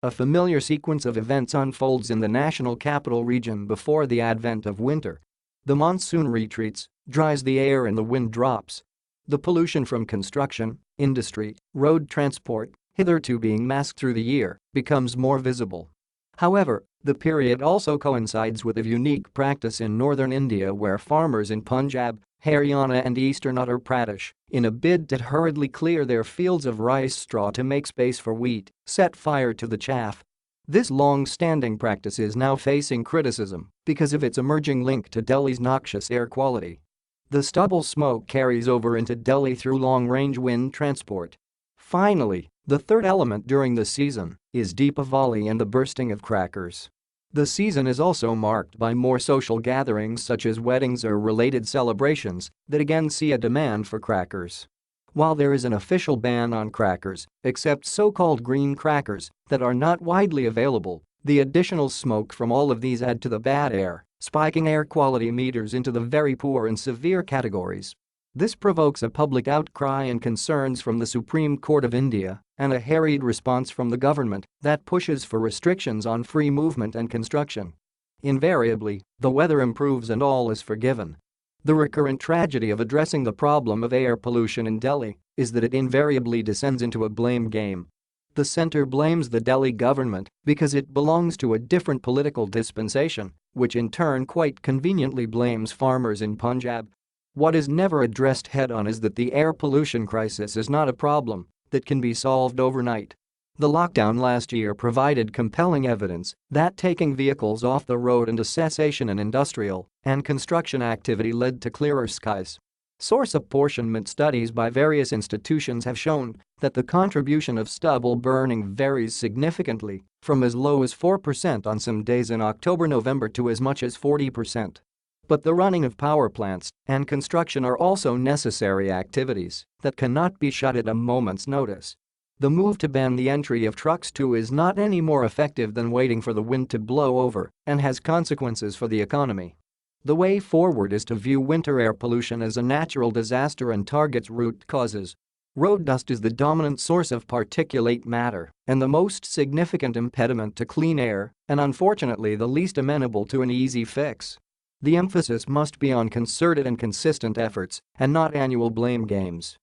A familiar sequence of events unfolds in the national capital region before the advent of winter. The monsoon retreats, dries the air and the wind drops. The pollution from construction, industry, road transport, hitherto being masked through the year, becomes more visible. However, the period also coincides with a unique practice in northern India where farmers in Punjab, Haryana and eastern Uttar Pradesh, in a bid to hurriedly clear their fields of rice straw to make space for wheat, set fire to the chaff. This long-standing practice is now facing criticism because of its emerging link to Delhi's noxious air quality. The stubble smoke carries over into Delhi through long-range wind transport. Finally, the third element during the season is Deepavali and the bursting of crackers. The season is also marked by more social gatherings such as weddings or related celebrations that again see a demand for crackers. While there is an official ban on crackers, except so-called green crackers that are not widely available, the additional smoke from all of these add to the bad air, spiking air quality meters into the very poor and severe categories. This provokes a public outcry and concerns from the Supreme Court of India and a harried response from the government that pushes for restrictions on free movement and construction. Invariably, the weather improves and all is forgiven. The recurrent tragedy of addressing the problem of air pollution in Delhi is that it invariably descends into a blame game. The centre blames the Delhi government because it belongs to a different political dispensation, which in turn quite conveniently blames farmers in Punjab. What is never addressed head-on is that the air pollution crisis is not a problem that can be solved overnight. The lockdown last year provided compelling evidence that taking vehicles off the road and a cessation in industrial and construction activity led to clearer skies. Source apportionment studies by various institutions have shown that the contribution of stubble burning varies significantly from as low as 4% on some days in October-November to as much as 40%. But the running of power plants and construction are also necessary activities that cannot be shut at a moment's notice. The move to ban the entry of trucks too is not any more effective than waiting for the wind to blow over and has consequences for the economy. The way forward is to view winter air pollution as a natural disaster and targets root causes. Road dust is the dominant source of particulate matter and the most significant impediment to clean air and unfortunately the least amenable to an easy fix. The emphasis must be on concerted and consistent efforts and not annual blame games.